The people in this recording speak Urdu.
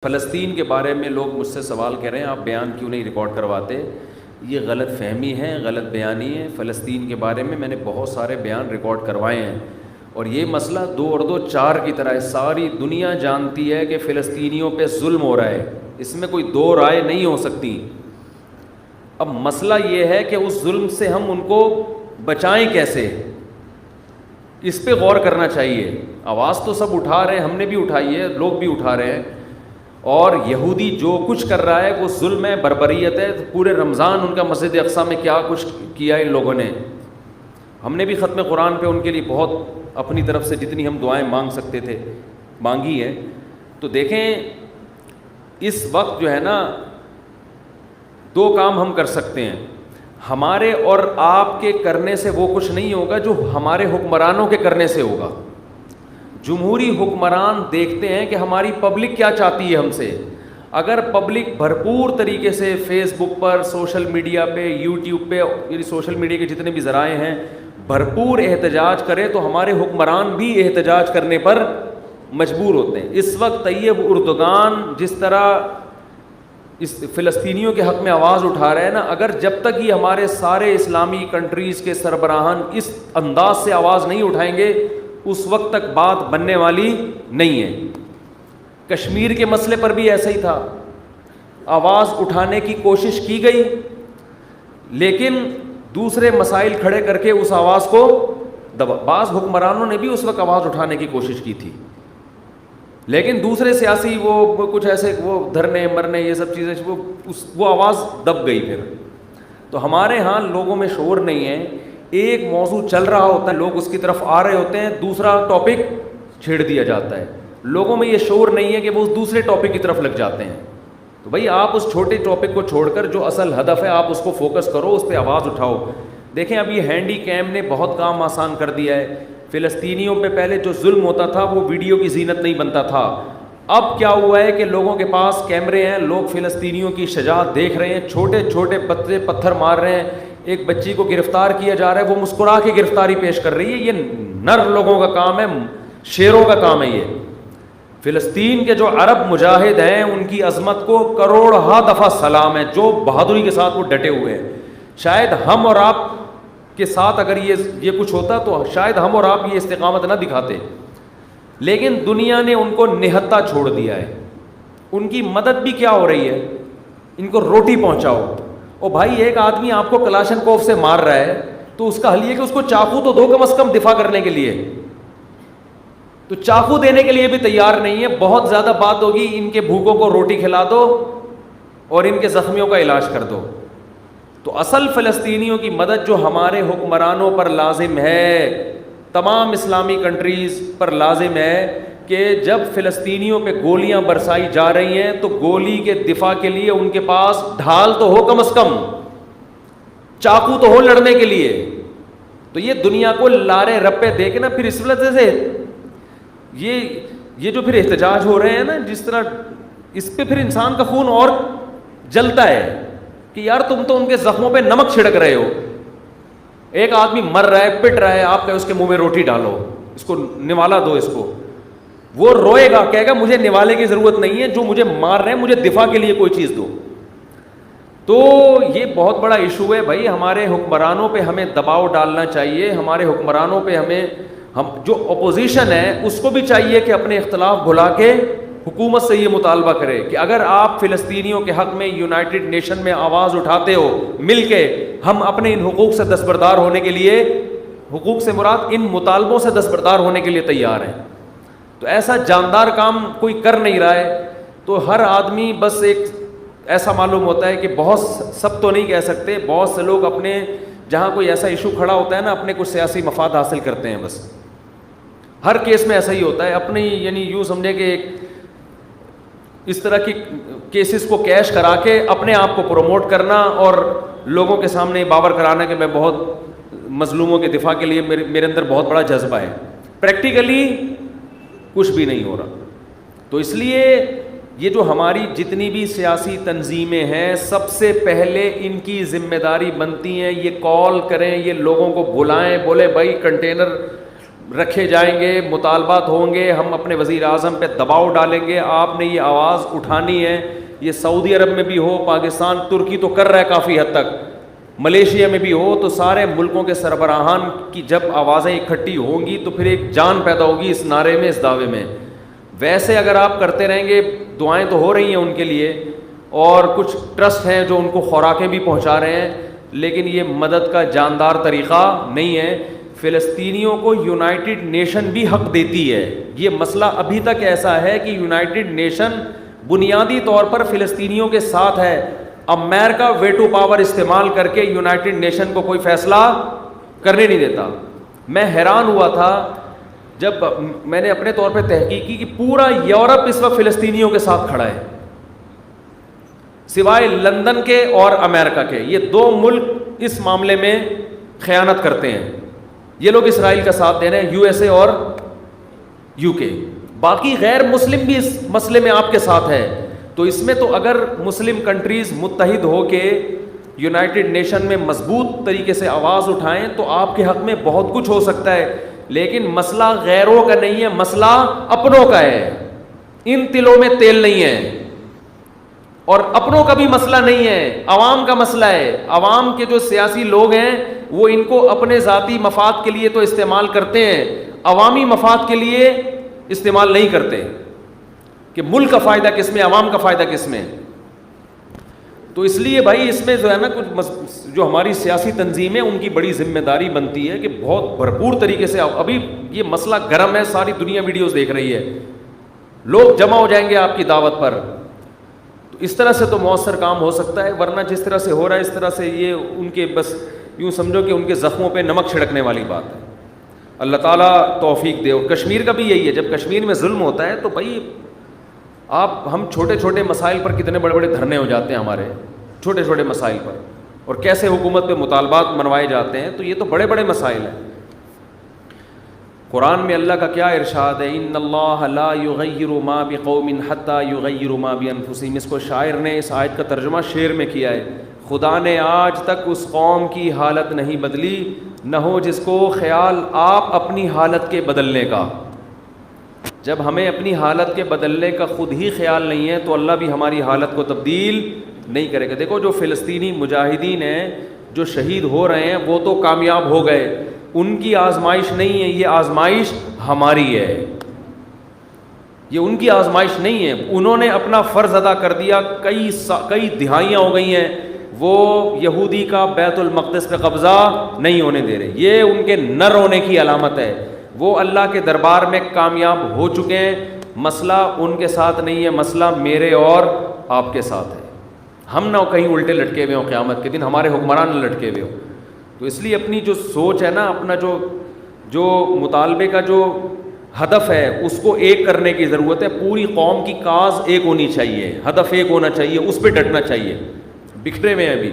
فلسطین کے بارے میں لوگ مجھ سے سوال کر رہے ہیں آپ بیان کیوں نہیں ریکارڈ کرواتے. یہ غلط فہمی ہے, غلط بیانی ہے. فلسطین کے بارے میں نے بہت سارے بیان ریکارڈ کروائے ہیں, اور یہ مسئلہ 2 اور 2 4 کی طرح ہے. ساری دنیا جانتی ہے کہ فلسطینیوں پہ ظلم ہو رہا ہے, اس میں کوئی 2 رائے نہیں ہو سکتی. اب مسئلہ یہ ہے کہ اس ظلم سے ہم ان کو بچائیں کیسے, اس پہ غور کرنا چاہیے. آواز تو سب اٹھا رہے ہیں, ہم نے بھی اٹھائی ہے, لوگ بھی اٹھا رہے ہیں, اور یہودی جو کچھ کر رہا ہے وہ ظلم ہے, بربریت ہے. پورے رمضان ان کا مسجد اقصیٰ میں کیا کچھ کیا ان لوگوں نے. ہم نے بھی ختم قرآن پہ ان کے لیے بہت اپنی طرف سے جتنی ہم دعائیں مانگ سکتے تھے مانگی ہیں. تو دیکھیں اس وقت جو ہے نا 2 کام ہم کر سکتے ہیں. ہمارے اور آپ کے کرنے سے وہ کچھ نہیں ہوگا جو ہمارے حکمرانوں کے کرنے سے ہوگا. جمہوری حکمران دیکھتے ہیں کہ ہماری پبلک کیا چاہتی ہے ہم سے. اگر پبلک بھرپور طریقے سے فیس بک پر, سوشل میڈیا پہ, یوٹیوب پہ, یعنی سوشل میڈیا کے جتنے بھی ذرائع ہیں, بھرپور احتجاج کرے تو ہمارے حکمران بھی احتجاج کرنے پر مجبور ہوتے ہیں. اس وقت طیب اردگان جس طرح اس فلسطینیوں کے حق میں آواز اٹھا رہے ہیں نا, اگر جب تک یہ ہمارے سارے اسلامی کنٹریز کے سربراہان اس انداز سے آواز نہیں اٹھائیں گے اس وقت تک بات بننے والی نہیں ہے. کشمیر کے مسئلے پر بھی ایسا ہی تھا, آواز اٹھانے کی کوشش کی گئی لیکن دوسرے مسائل کھڑے کر کے اس آواز کو بعض حکمرانوں نے بھی اس وقت آواز اٹھانے کی کوشش کی تھی, لیکن دوسرے سیاسی وہ کچھ ایسے وہ دھرنے مرنے یہ سب چیزیں وہ آواز دب گئی. پھر تو ہمارے ہاں لوگوں میں شعور نہیں ہے. ایک موضوع چل رہا ہوتا ہے, لوگ اس کی طرف آ رہے ہوتے ہیں, دوسرا ٹاپک چھیڑ دیا جاتا ہے. لوگوں میں یہ شعور نہیں ہے کہ وہ اس دوسرے ٹاپک کی طرف لگ جاتے ہیں. تو بھائی آپ اس چھوٹے ٹاپک کو چھوڑ کر جو اصل ہدف ہے آپ اس کو فوکس کرو, اس پہ آواز اٹھاؤ. دیکھیں اب یہ ہینڈی کیم نے بہت کام آسان کر دیا ہے. فلسطینیوں پہ پہلے جو ظلم ہوتا تھا وہ ویڈیو کی زینت نہیں بنتا تھا. اب کیا ہوا ہے کہ لوگوں کے پاس کیمرے ہیں, لوگ فلسطینیوں کی شجاعت دیکھ رہے ہیں, چھوٹے چھوٹے بچے پتھر مار رہے ہیں. ایک بچی کو گرفتار کیا جا رہا ہے, وہ مسکرا کے گرفتاری پیش کر رہی ہے. یہ نر لوگوں کا کام ہے, شیروں کا کام ہے. یہ فلسطین کے جو عرب مجاہد ہیں ان کی عظمت کو کروڑہا دفعہ سلام ہے, جو بہادری کے ساتھ وہ ڈٹے ہوئے ہیں. شاید ہم اور آپ کے ساتھ اگر یہ کچھ ہوتا تو شاید ہم اور آپ یہ استقامت نہ دکھاتے, لیکن دنیا نے ان کو نہتا چھوڑ دیا ہے. ان کی مدد بھی کیا ہو رہی ہے, ان کو روٹی پہنچاؤ. او بھائی ایک آدمی آپ کو کلاشن کوف سے مار رہا ہے تو اس کا حل یہ کہ اس کو چاقو تو دو کم از کم دفاع کرنے کے لیے, تو چاقو دینے کے لیے بھی تیار نہیں ہے. بہت زیادہ بات ہوگی, ان کے بھوکوں کو روٹی کھلا دو اور ان کے زخمیوں کا علاج کر دو. تو اصل فلسطینیوں کی مدد جو ہمارے حکمرانوں پر لازم ہے, تمام اسلامی کنٹریز پر لازم ہے کہ جب فلسطینیوں پہ گولیاں برسائی جا رہی ہیں تو گولی کے دفاع کے لیے ان کے پاس ڈھال تو ہو, کم از کم چاقو تو ہو لڑنے کے لیے. تو یہ دنیا کو لارے رپے دے کے نا پھر اس وجہ سے یہ جو پھر احتجاج ہو رہے ہیں نا, جس طرح اس پہ پھر انسان کا خون اور جلتا ہے کہ یار تم تو ان کے زخموں پہ نمک چھڑک رہے ہو. ایک آدمی مر رہا ہے, پٹ رہا ہے, آپ کہ اس کے منہ میں روٹی ڈالو, اس کو نوالا دو. اس کو وہ روئے گا, کہے گا مجھے نوالے کی ضرورت نہیں ہے, جو مجھے مار رہے ہیں مجھے دفاع کے لیے کوئی چیز دو. تو یہ بہت بڑا ایشو ہے بھائی. ہمارے حکمرانوں پہ ہمیں دباؤ ڈالنا چاہیے. ہمارے حکمرانوں پہ ہم جو اپوزیشن ہے اس کو بھی چاہیے کہ اپنے اختلاف بھلا کے حکومت سے یہ مطالبہ کرے کہ اگر آپ فلسطینیوں کے حق میں یونائٹڈ نیشن میں آواز اٹھاتے ہو مل کے, ہم اپنے ان حقوق سے دستبردار ہونے کے لیے, حقوق سے مراد ان مطالبوں سے دستبردار ہونے کے لیے تیار ہیں. تو ایسا جاندار کام کوئی کر نہیں رہا ہے. تو ہر آدمی بس ایک ایسا معلوم ہوتا ہے کہ بہت سب تو نہیں کہہ سکتے, بہت سے لوگ اپنے جہاں کوئی ایسا ایشو کھڑا ہوتا ہے نا اپنے کچھ سیاسی مفاد حاصل کرتے ہیں. بس ہر کیس میں ایسا ہی ہوتا ہے. اپنی یعنی یوں سمجھے کہ ایک اس طرح کی کیسز کو کیش کرا کے اپنے آپ کو پروموٹ کرنا اور لوگوں کے سامنے باور کرانا کہ میں بہت مظلوموں کے دفاع کے لیے میرے اندر بہت بڑا جذبہ ہے. پریکٹیکلی کچھ بھی نہیں ہو رہا. تو اس لیے یہ جو ہماری جتنی بھی سیاسی تنظیمیں ہیں سب سے پہلے ان کی ذمہ داری بنتی ہیں یہ کال کریں, یہ لوگوں کو بلائیں, بولے بھائی کنٹینر رکھے جائیں گے, مطالبات ہوں گے, ہم اپنے وزیر اعظم پہ دباؤ ڈالیں گے, آپ نے یہ آواز اٹھانی ہے. یہ سعودی عرب میں بھی ہو, پاکستان, ترکی تو کر رہا ہے کافی حد تک, ملیشیا میں بھی ہو, تو سارے ملکوں کے سربراہان کی جب آوازیں اکٹھی ہوں گی تو پھر ایک جان پیدا ہوگی اس نعرے میں, اس دعوے میں. ویسے اگر آپ کرتے رہیں گے, دعائیں تو ہو رہی ہیں ان کے لیے, اور کچھ ٹرسٹ ہیں جو ان کو خوراکیں بھی پہنچا رہے ہیں, لیکن یہ مدد کا جاندار طریقہ نہیں ہے. فلسطینیوں کو یونائٹڈ نیشن بھی حق دیتی ہے. یہ مسئلہ ابھی تک ایسا ہے کہ یونائٹڈ نیشن بنیادی طور پر فلسطینیوں کے ساتھ ہے. امریکہ ویٹو پاور استعمال کر کے یونائٹڈ نیشن کو کوئی فیصلہ کرنے نہیں دیتا. میں حیران ہوا تھا جب میں نے اپنے طور پہ تحقیق کی کہ پورا یورپ اس وقت فلسطینیوں کے ساتھ کھڑا ہے, سوائے لندن کے اور امریکہ کے. یہ دو ملک اس معاملے میں خیانت کرتے ہیں. یہ لوگ اسرائیل کا ساتھ دے رہے ہیں, یو ایس اے اور یو کے. باقی غیر مسلم بھی اس مسئلے میں آپ کے ساتھ ہے. تو اس میں تو اگر مسلم کنٹریز متحد ہو کے یونائٹڈ نیشن میں مضبوط طریقے سے آواز اٹھائیں تو آپ کے حق میں بہت کچھ ہو سکتا ہے. لیکن مسئلہ غیروں کا نہیں ہے, مسئلہ اپنوں کا ہے. ان تلوں میں تیل نہیں ہے, اور اپنوں کا بھی مسئلہ نہیں ہے, عوام کا مسئلہ ہے. عوام کے جو سیاسی لوگ ہیں وہ ان کو اپنے ذاتی مفاد کے لیے تو استعمال کرتے ہیں, عوامی مفاد کے لیے استعمال نہیں کرتے کہ ملک کا فائدہ کس میں, عوام کا فائدہ کس میں. تو اس لیے بھائی اس میں جو ہے نا کچھ جو ہماری سیاسی تنظیمیں ان کی بڑی ذمہ داری بنتی ہے کہ بہت بھرپور طریقے سے. ابھی یہ مسئلہ گرم ہے, ساری دنیا ویڈیوز دیکھ رہی ہے, لوگ جمع ہو جائیں گے آپ کی دعوت پر. تو اس طرح سے تو مؤثر کام ہو سکتا ہے, ورنہ جس طرح سے ہو رہا ہے اس طرح سے یہ ان کے بس یوں سمجھو کہ ان کے زخموں پہ نمک چھڑکنے والی بات ہے. اللہ تعالیٰ توفیق دے. اور کشمیر کا بھی یہی ہے, جب کشمیر میں ظلم ہوتا ہے تو بھائی ہم چھوٹے چھوٹے مسائل پر کتنے بڑے بڑے دھرنے ہو جاتے ہیں ہمارے چھوٹے چھوٹے مسائل پر, اور کیسے حکومت پہ مطالبات منوائے جاتے ہیں. تو یہ تو بڑے بڑے مسائل ہیں. قرآن میں اللہ کا کیا ارشاد ہے, ان اللہ لا یغیر ما بقوم حتی یغیروا ما بانفسہم. اس کو شاعر نے اس آیت کا ترجمہ شعر میں کیا ہے, خدا نے آج تک اس قوم کی حالت نہیں بدلی, نہ ہو جس کو خیال آپ اپنی حالت کے بدلنے کا. جب ہمیں اپنی حالت کے بدلنے کا خود ہی خیال نہیں ہے تو اللہ بھی ہماری حالت کو تبدیل نہیں کرے گا. دیکھو جو فلسطینی مجاہدین ہیں جو شہید ہو رہے ہیں وہ تو کامیاب ہو گئے, ان کی آزمائش نہیں ہے, یہ آزمائش ہماری ہے. یہ ان کی آزمائش نہیں ہے, انہوں نے اپنا فرض ادا کر دیا. کئی دہائیاں ہو گئی ہیں وہ یہودی کا بیت المقدس پہ قبضہ نہیں ہونے دے رہے. یہ ان کے نہ رونے کی علامت ہے. وہ اللہ کے دربار میں کامیاب ہو چکے ہیں. مسئلہ ان کے ساتھ نہیں ہے, مسئلہ میرے اور آپ کے ساتھ ہے. ہم نہ کہیں الٹے لٹکے ہوئے ہوں, قیامت کے دن ہمارے حکمران نہ لٹکے ہوئے ہوں. تو اس لیے اپنی جو سوچ ہے نا, اپنا جو مطالبے کا جو ہدف ہے اس کو ایک کرنے کی ضرورت ہے. پوری قوم کی کاز ایک ہونی چاہیے, ہدف ایک ہونا چاہیے, اس پہ ڈٹنا چاہیے. بکھرے ہوئے ہیں ابھی.